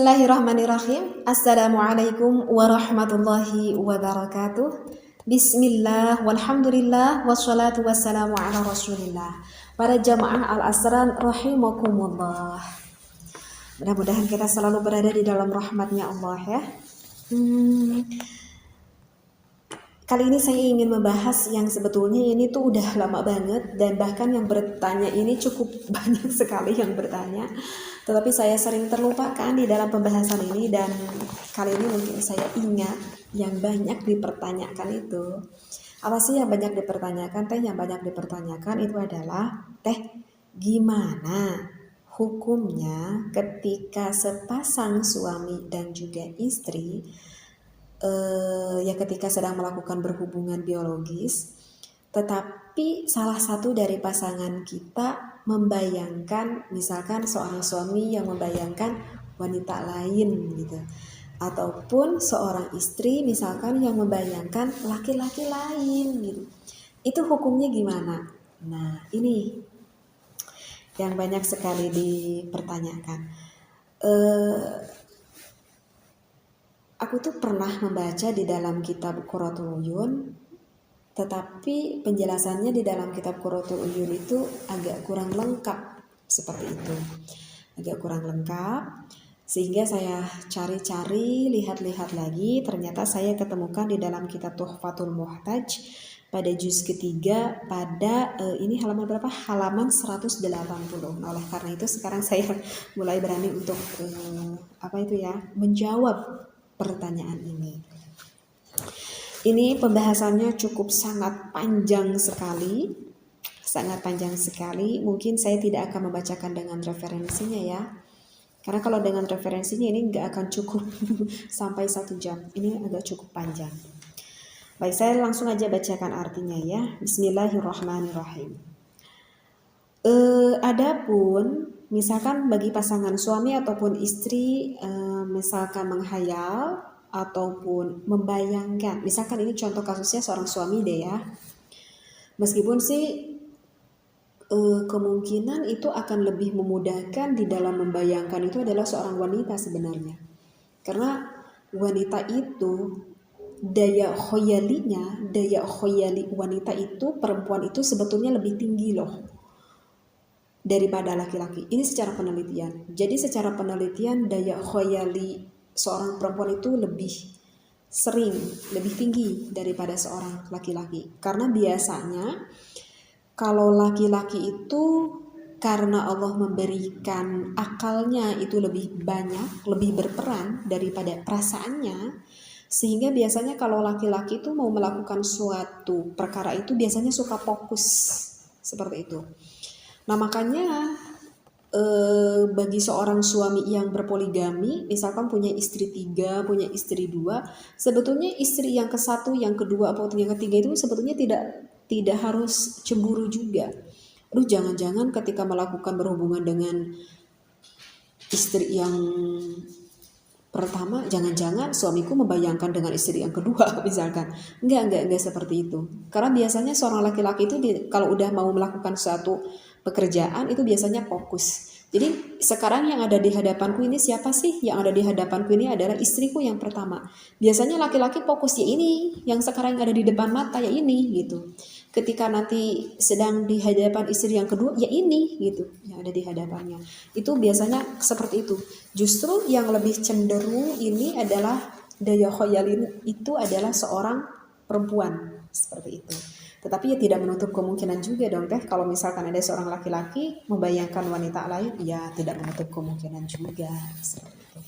Bismillahirrahmanirrahim. Assalamualaikum warahmatullahi wabarakatuh. Bismillah, walhamdulillah, wassalatu wassalamu ala rasulillah. Para jamaah al-asran rahimakumullah. Mudah-mudahan kita selalu berada di dalam rahmatnya Allah ya. Kali ini saya ingin membahas yang sebetulnya ini tuh udah lama banget, dan bahkan yang bertanya ini cukup banyak sekali yang bertanya. Tetapi saya sering terlupakan di dalam pembahasan ini, dan kali ini mungkin saya ingat yang banyak dipertanyakan itu. Apa sih yang banyak dipertanyakan? Yang banyak dipertanyakan itu adalah gimana hukumnya ketika sepasang suami dan juga istri ketika sedang melakukan berhubungan biologis, tetapi salah satu dari pasangan kita membayangkan, misalkan seorang suami yang membayangkan wanita lain gitu, ataupun seorang istri misalkan yang membayangkan laki-laki lain gitu. Itu hukumnya gimana? Nah, ini yang banyak sekali dipertanyakan. Aku tuh pernah membaca di dalam kitab Qurratul Uyun, tetapi penjelasannya di dalam kitab Qurratul Uyun itu agak kurang lengkap seperti itu. Agak kurang lengkap, sehingga saya cari-cari, lihat-lihat lagi, ternyata saya ketemukan di dalam kitab Tuhfatul Muhtaj pada juz ketiga pada ini halaman berapa? Halaman 180. Nah, oleh karena itu sekarang saya mulai berani untuk menjawab pertanyaan ini. Ini pembahasannya cukup sangat panjang sekali. Mungkin saya tidak akan membacakan dengan referensinya ya. Karena kalau dengan referensinya ini nggak akan cukup sampai 1 jam. Ini agak cukup panjang. Baik, saya langsung aja bacakan artinya ya. Bismillahirrahmanirrahim. Adapun misalkan bagi pasangan suami ataupun istri misalkan menghayal ataupun membayangkan, misalkan ini contoh kasusnya seorang suami deh ya, meskipun sih kemungkinan itu akan lebih memudahkan di dalam membayangkan itu adalah seorang wanita sebenarnya, karena wanita itu daya khoyali wanita itu, perempuan itu sebetulnya lebih tinggi loh daripada laki-laki. Ini secara penelitian. Jadi secara penelitian daya khoyali seorang perempuan itu lebih tinggi daripada seorang laki-laki. Karena biasanya kalau laki-laki itu karena Allah memberikan akalnya itu lebih banyak, lebih berperan daripada perasaannya, sehingga biasanya kalau laki-laki itu mau melakukan suatu perkara itu biasanya suka fokus seperti itu. Nah, makanya bagi seorang suami yang berpoligami, misalkan punya istri 3, punya istri 2, sebetulnya istri yang ke-1, yang kedua, atau yang ketiga itu sebetulnya tidak harus cemburu juga. Jangan-jangan ketika melakukan berhubungan dengan istri yang pertama, jangan-jangan suamiku membayangkan dengan istri yang kedua misalkan. Enggak seperti itu. Karena biasanya seorang laki-laki itu kalau udah mau melakukan suatu pekerjaan itu biasanya fokus. Jadi sekarang yang ada di hadapanku ini siapa sih? Yang ada di hadapanku ini adalah istriku yang pertama. Biasanya laki-laki fokus ya ini, yang sekarang ada di depan mata ya ini gitu. Ketika nanti sedang di hadapan istri yang kedua ya ini gitu, yang ada di hadapannya. Itu biasanya seperti itu. Justru yang lebih cenderung ini adalah daya khoyalin itu adalah seorang perempuan seperti itu. Tetapi ya tidak menutup kemungkinan juga dong kalau misalkan ada seorang laki-laki membayangkan wanita lain, ya tidak menutup kemungkinan juga seperti itu.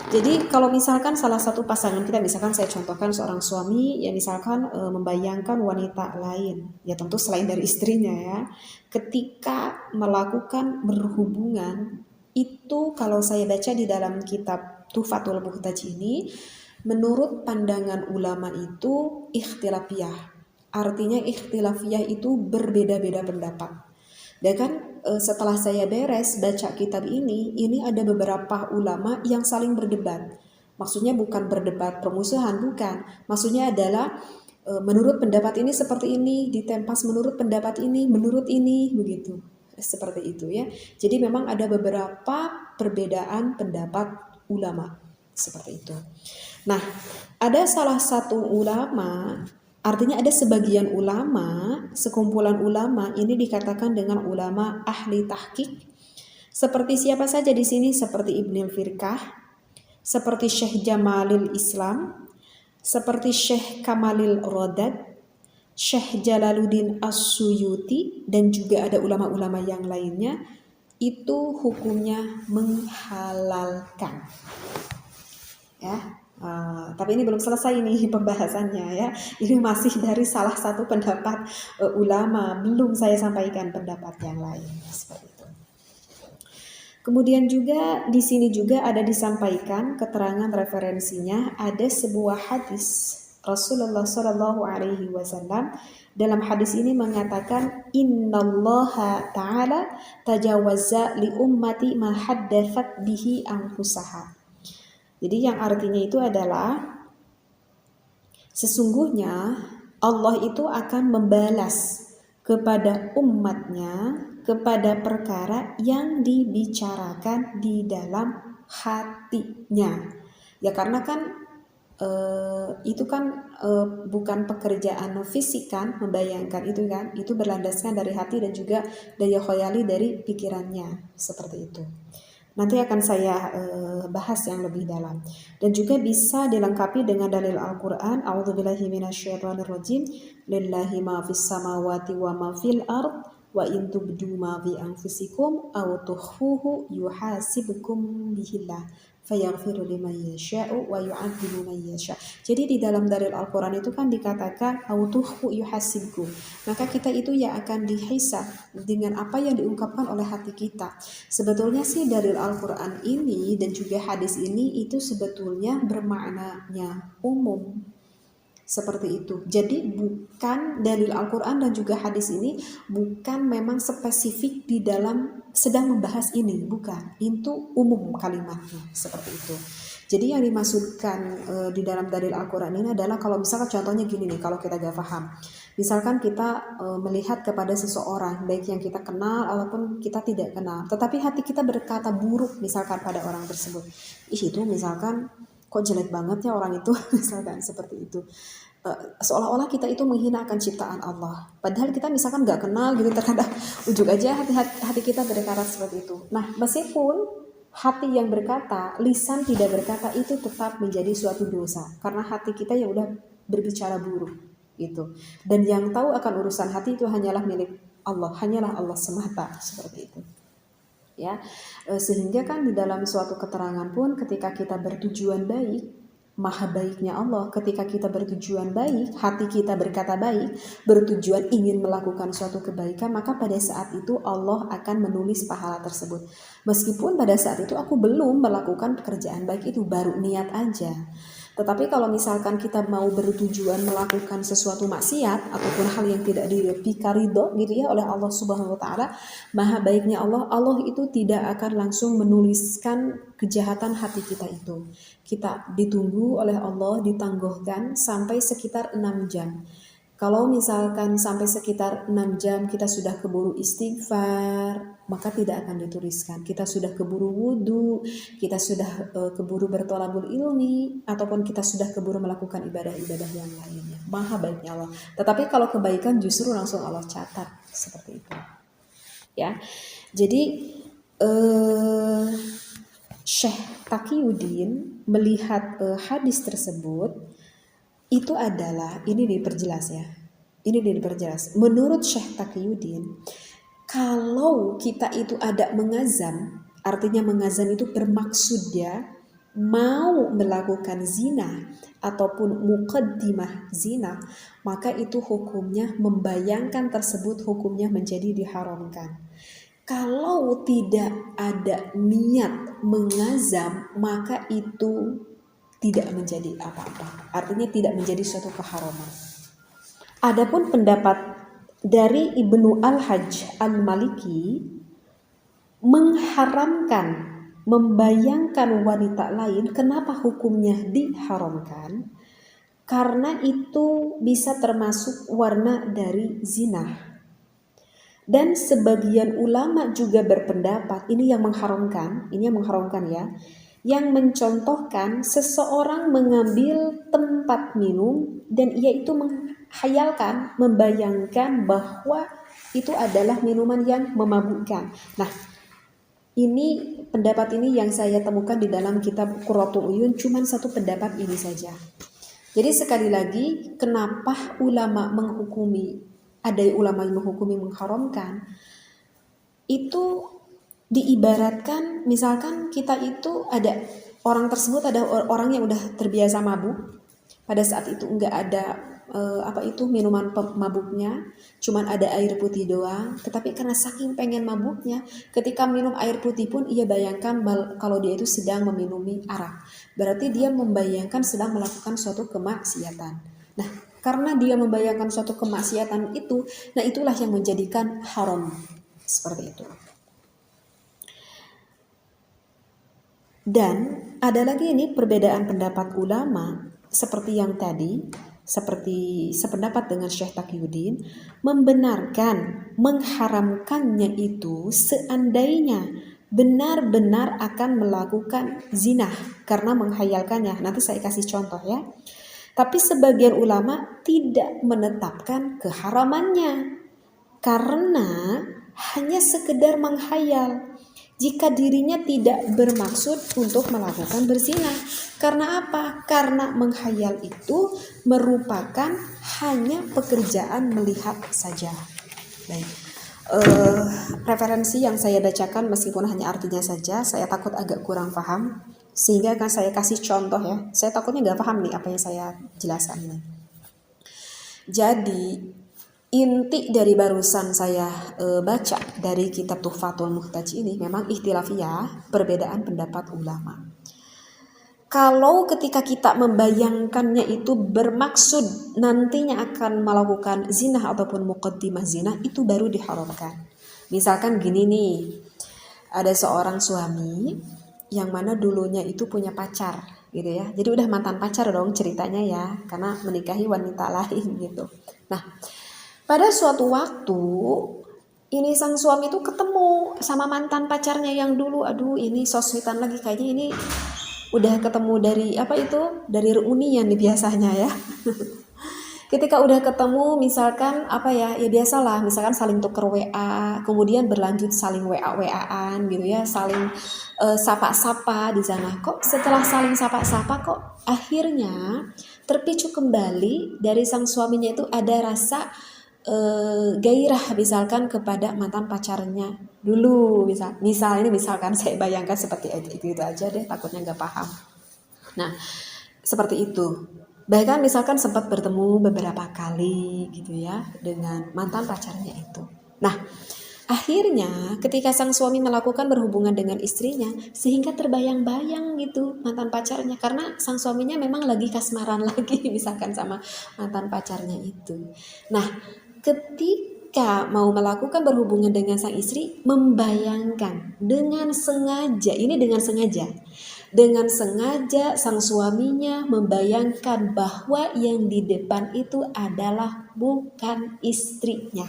Jadi kalau misalkan salah satu pasangan kita, misalkan saya contohkan seorang suami yang misalkan membayangkan wanita lain, ya tentu selain dari istrinya ya, ketika melakukan berhubungan itu, kalau saya baca di dalam kitab Tuhfatul Muhtaj ini, menurut pandangan ulama itu ikhtilafiyah. Artinya ikhtilafiyah itu berbeda-beda pendapat. Dan kan setelah saya beres baca kitab ini ada beberapa ulama yang saling berdebat. Maksudnya bukan berdebat permusuhan, bukan. Maksudnya adalah menurut pendapat ini seperti ini, ditempas menurut pendapat ini, menurut ini, begitu. seperti itu ya. Jadi memang ada beberapa perbedaan pendapat ulama seperti itu. Nah, ada salah satu ulama, artinya ada sebagian ulama, sekumpulan ulama ini dikatakan dengan ulama ahli tahqiq. Seperti siapa saja di sini? Seperti Ibnul Firqah, seperti Syekh Jamalil Islam, seperti Syekh Kamalil Rodad, Syekh Jalaluddin As-Suyuti, dan juga ada ulama-ulama yang lainnya. Itu hukumnya menghalalkan. Ya, tapi ini belum selesai nih pembahasannya ya. Ini masih dari salah satu pendapat ulama, belum saya sampaikan pendapat yang lain seperti itu. Kemudian juga di sini juga ada disampaikan keterangan referensinya, ada sebuah hadis Rasulullah Shallallahu Alaihi Wasallam. Dalam hadis ini mengatakan innallaha ta'ala tajawaza li ummati ma haddathat bihi anfusaha. Jadi yang artinya itu adalah sesungguhnya Allah itu akan membalas kepada umatnya kepada perkara yang dibicarakan di dalam hatinya. Ya karena kan itu kan bukan pekerjaan fisik kan, membayangkan itu kan, itu berlandaskan dari hati dan juga daya khayali dari pikirannya seperti itu. Nanti akan saya bahas yang lebih dalam. Dan juga bisa dilengkapi dengan dalil Al-Quran. A'udzubillahi minasyaitonirrajim. Lillahi ma fis samawati wa ma fil ard. Wa in tubdu ma fi anfusikum aw tukhfuhu yuhasibkum bihillah. Fayaghfiru liman yasha'u wa yu'adzibu man yasha'. Jadi di dalam dalil Al-Quran itu kan dikatakan autuhu yuhasibku. Maka kita itu ya akan dihisab dengan apa yang diungkapkan oleh hati kita. Sebetulnya sih dalil Al-Quran ini dan juga hadis ini itu sebetulnya bermaknanya umum. Seperti itu. Jadi bukan dalil Al-Quran dan juga hadis ini bukan memang spesifik di dalam sedang membahas ini, bukan. Itu umum kalimatnya, seperti itu. Jadi yang dimaksudkan di dalam dalil Al-Quran ini adalah kalau misalkan contohnya gini nih, kalau kita gak paham. Misalkan kita melihat kepada seseorang, baik yang kita kenal ataupun kita tidak kenal. Tetapi hati kita berkata buruk misalkan pada orang tersebut. Itu misalkan kok jelek banget ya orang itu, misalkan seperti itu. Seolah-olah kita itu menghinakan ciptaan Allah. Padahal kita misalkan gak kenal gitu, terkadang ujung aja hati kita berkata seperti itu. Nah, meskipun hati yang berkata, lisan tidak berkata, itu tetap menjadi suatu dosa. Karena hati kita yang udah berbicara buruk gitu. Dan yang tahu akan urusan hati itu hanyalah milik Allah, hanyalah Allah semata, seperti itu. Ya, sehingga kan di dalam suatu keterangan pun ketika kita bertujuan baik, maha baiknya Allah. Ketika kita bertujuan baik, hati kita berkata baik, bertujuan ingin melakukan suatu kebaikan, maka pada saat itu Allah akan menulis pahala tersebut. Meskipun pada saat itu aku belum melakukan pekerjaan baik itu, baru niat aja. Tetapi kalau misalkan kita mau bertujuan melakukan sesuatu maksiat ataupun hal yang tidak dikaridho gitu ya oleh Allah Subhanahu wa taala, maha baiknya Allah itu tidak akan langsung menuliskan kejahatan hati kita itu. Kita ditunggu oleh Allah, ditangguhkan sampai sekitar 6 jam. Kalau misalkan sampai sekitar 6 jam kita sudah keburu istighfar, maka tidak akan dituliskan. Kita sudah keburu wudhu, kita sudah keburu bertolabul ilmi, ataupun kita sudah keburu melakukan ibadah-ibadah yang lainnya. Maha baiknya Allah. Tetapi kalau kebaikan justru langsung Allah catat seperti itu. Ya, jadi Syekh Taqiyuddin melihat hadis tersebut. Itu adalah, ini diperjelas ya. Ini diperjelas. Menurut Syekh Taqiyuddin, kalau kita itu ada mengazam, artinya mengazam itu bermaksud dia mau melakukan zina ataupun muqaddimah zina, maka itu hukumnya membayangkan tersebut hukumnya menjadi diharamkan. Kalau tidak ada niat mengazam, maka itu tidak menjadi apa-apa. Artinya tidak menjadi suatu keharaman. Adapun pendapat dari Ibnu Al-Hajj Al-Maliki mengharamkan membayangkan wanita lain. Kenapa hukumnya diharamkan? Karena itu bisa termasuk warna dari zina. Dan sebagian ulama juga berpendapat, ini yang mengharamkan ya, yang mencontohkan seseorang mengambil tempat minum dan ia itu menghayalkan, membayangkan bahwa itu adalah minuman yang memabukkan. Nah, ini pendapat ini yang saya temukan di dalam kitab Qurratul Uyun, cuman satu pendapat ini saja. Jadi sekali lagi, kenapa ulama menghukumi, ada ulama yang menghukumi mengharamkan, itu diibaratkan misalkan kita itu ada orang tersebut, ada orang yang udah terbiasa mabuk, pada saat itu enggak ada minuman pemabuknya, cuman ada air putih doang, tetapi karena saking pengen mabuknya, ketika minum air putih pun ia bayangkan kalau dia itu sedang meminumi arak, berarti dia membayangkan sedang melakukan suatu kemaksiatan. Nah, karena dia membayangkan suatu kemaksiatan itu, nah itulah yang menjadikan haram, seperti itu. Dan ada lagi ini perbedaan pendapat ulama seperti yang tadi, seperti sependapat dengan Syekh Taqiyuddin, membenarkan mengharamkannya itu seandainya benar-benar akan melakukan zina karena menghayalkannya. Nanti saya kasih contoh ya. Tapi sebagian ulama tidak menetapkan keharamannya karena hanya sekedar menghayal jika dirinya tidak bermaksud untuk melakukan berzina. Karena apa? Karena menghayal itu merupakan hanya pekerjaan melihat saja. Baik. Referensi yang saya bacakan meskipun hanya artinya saja, saya takut agak kurang paham, sehingga akan saya kasih contoh ya. Saya takutnya nggak paham nih apa yang saya jelaskan ini. Jadi inti dari barusan saya baca dari kitab Tuhfatul Muhtaj ini memang ikhtilafiyah, perbedaan pendapat ulama. Kalau ketika kita membayangkannya itu bermaksud nantinya akan melakukan zina ataupun muqaddimah zina, itu baru diharamkan. Misalkan gini nih, ada seorang suami yang mana dulunya itu punya pacar gitu ya. Jadi udah mantan pacar dong ceritanya ya, karena menikahi wanita lain gitu. Nah, pada suatu waktu ini sang suami itu ketemu sama mantan pacarnya yang dulu, aduh ini soswetan lagi, kayaknya ini udah ketemu dari dari reunian nih biasanya ya. Ketika udah ketemu misalkan ya biasalah, misalkan saling tuker WA, kemudian berlanjut saling WA-WA-an gitu ya, saling sapa-sapa di sana. Kok setelah saling sapa-sapa kok akhirnya terpicu kembali dari sang suaminya itu ada rasa gairah misalkan kepada mantan pacarnya dulu, misalkan saya bayangkan seperti itu aja deh, takutnya nggak paham. Nah, seperti itu. Bahkan misalkan sempat bertemu beberapa kali gitu ya dengan mantan pacarnya itu. Nah, akhirnya ketika sang suami melakukan berhubungan dengan istrinya, sehingga terbayang-bayang gitu mantan pacarnya, karena sang suaminya memang lagi kasmaran lagi misalkan sama mantan pacarnya itu. Nah, ketika mau melakukan berhubungan dengan sang istri, membayangkan dengan sengaja sang suaminya membayangkan bahwa yang di depan itu adalah bukan istrinya.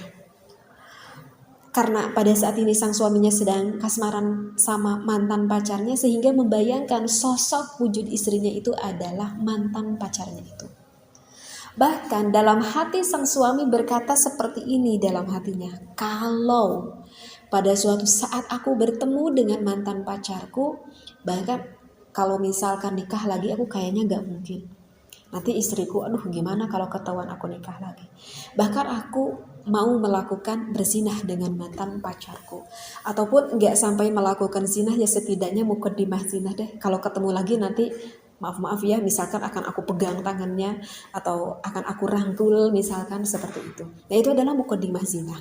Karena pada saat ini sang suaminya sedang kasmaran sama mantan pacarnya, sehingga membayangkan sosok wujud istrinya itu adalah mantan pacarnya itu. Bahkan dalam hati sang suami berkata seperti ini dalam hatinya, kalau pada suatu saat aku bertemu dengan mantan pacarku, bahkan kalau misalkan nikah lagi, aku kayaknya gak mungkin. Nanti istriku, aduh gimana kalau ketahuan aku nikah lagi. Bahkan aku mau melakukan berzinah dengan mantan pacarku. Ataupun gak sampai melakukan zinah, ya setidaknya muqaddimah zinah deh. Kalau ketemu lagi nanti maaf ya, misalkan akan aku pegang tangannya atau akan aku rangkul misalkan seperti itu. Nah, itu adalah muqaddimah zina.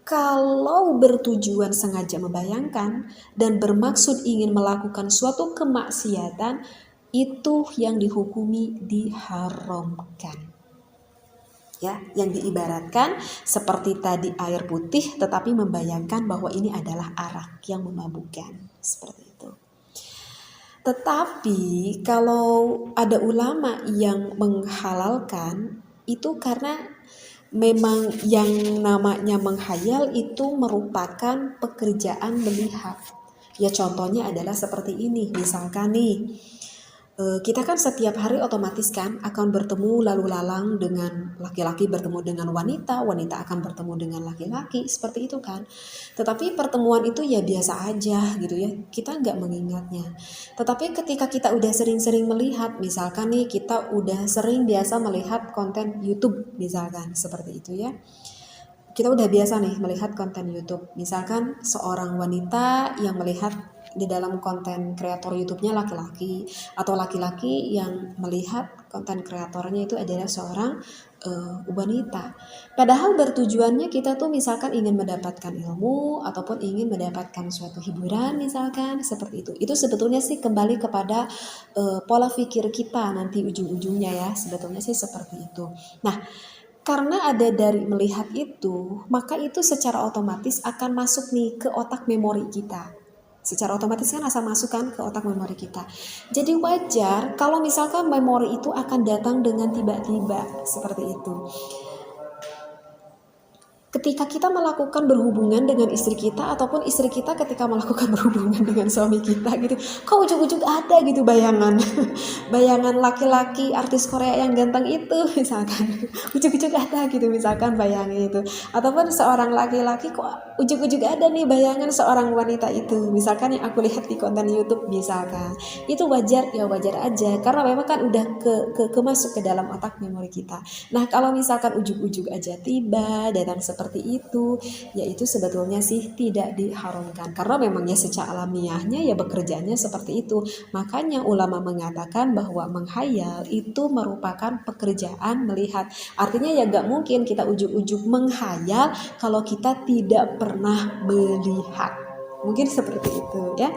Kalau bertujuan sengaja membayangkan dan bermaksud ingin melakukan suatu kemaksiatan, itu yang dihukumi diharamkan. Ya, yang diibaratkan seperti tadi air putih, tetapi membayangkan bahwa ini adalah arak yang memabukkan, seperti itu. Tetapi kalau ada ulama yang menghalalkan itu karena memang yang namanya menghayal itu merupakan pekerjaan melihat. Ya contohnya adalah seperti ini, misalkan nih, kita kan setiap hari otomatis kan akan bertemu lalu lalang dengan laki-laki bertemu dengan wanita, wanita akan bertemu dengan laki-laki, seperti itu kan. Tetapi pertemuan itu ya biasa aja gitu ya, kita nggak mengingatnya. Tetapi ketika kita udah sering-sering melihat, misalkan nih kita udah sering biasa melihat konten YouTube misalkan, seperti itu ya. Kita udah biasa nih melihat konten YouTube. Misalkan seorang wanita yang melihat di dalam konten kreator YouTube-nya laki-laki, atau laki-laki yang melihat konten kreatornya itu adalah seorang wanita. Padahal bertujuannya kita tuh misalkan ingin mendapatkan ilmu ataupun ingin mendapatkan suatu hiburan misalkan, seperti itu. Itu sebetulnya sih kembali kepada pola pikir kita nanti ujung-ujungnya ya, sebetulnya sih seperti itu. Nah, karena ada dari melihat itu, maka itu secara otomatis akan masuk nih ke otak memori kita. Secara otomatis kan asal masuk kan ke otak memori kita. Jadi wajar kalau misalkan memori itu akan datang dengan tiba-tiba seperti itu. Ketika kita melakukan berhubungan dengan istri kita ataupun istri kita ketika melakukan berhubungan dengan suami kita gitu, kok ujuk-ujuk ada gitu bayangan bayangan laki-laki artis Korea yang ganteng itu misalkan, ujuk-ujuk ada gitu misalkan bayangin itu, ataupun seorang laki-laki kok ujuk-ujuk ada nih bayangan seorang wanita itu misalkan yang aku lihat di konten YouTube misalkan. Itu wajar ya, wajar aja karena memang kan udah ke masuk ke dalam otak memori kita. Nah kalau misalkan ujuk-ujuk aja tiba datang seperti itu, yaitu sebetulnya sih tidak diharamkan karena memangnya secara alamiahnya ya bekerjanya seperti itu. Makanya ulama mengatakan bahwa menghayal itu merupakan pekerjaan melihat. Artinya ya gak mungkin kita ujuk-ujuk menghayal kalau kita tidak pernah melihat. Mungkin seperti itu ya.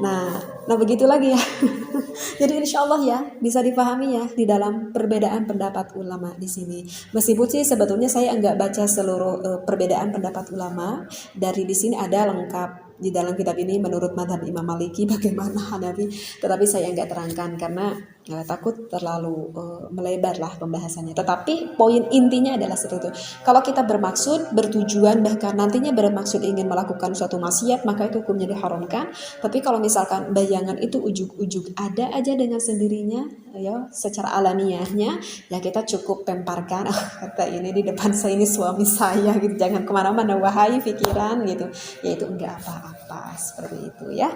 Nah begitu lagi ya. Jadi insya Allah ya bisa dipahami ya di dalam perbedaan pendapat ulama di sini. Meskipun sih sebetulnya saya enggak baca seluruh perbedaan pendapat ulama. Dari di sini ada lengkap di dalam kitab ini menurut mazhab Imam Maliki bagaimana Hanafi, tetapi saya enggak terangkan karena takut terlalu melebar lah pembahasannya. Tetapi poin intinya adalah seperti itu. Kalau kita bermaksud, bertujuan, bahkan nantinya bermaksud ingin melakukan suatu maksiat, maka itu hukumnya diharamkan. Tapi kalau misalkan bayangan itu ujuk-ujuk ada aja dengan sendirinya, ya secara alamiahnya, ya kita cukup pemparkan, kata ini di depan saya ini suami saya gitu, jangan kemana-mana wahai pikiran gitu. Ya itu enggak apa-apa seperti itu ya.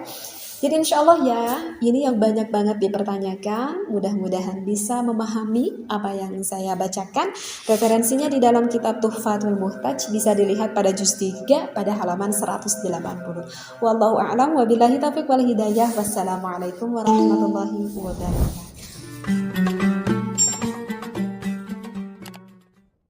Jadi insya Allah ya, ini yang banyak banget dipertanyakan. Mudah-mudahan bisa memahami apa yang saya bacakan. Referensinya di dalam kitab Tuhfatul Muhtaj bisa dilihat pada juz 3 pada halaman 180. Wallahu a'lam wa billahi taufiq wal hidayah. Wassalamualaikum warahmatullahi wabarakatuh.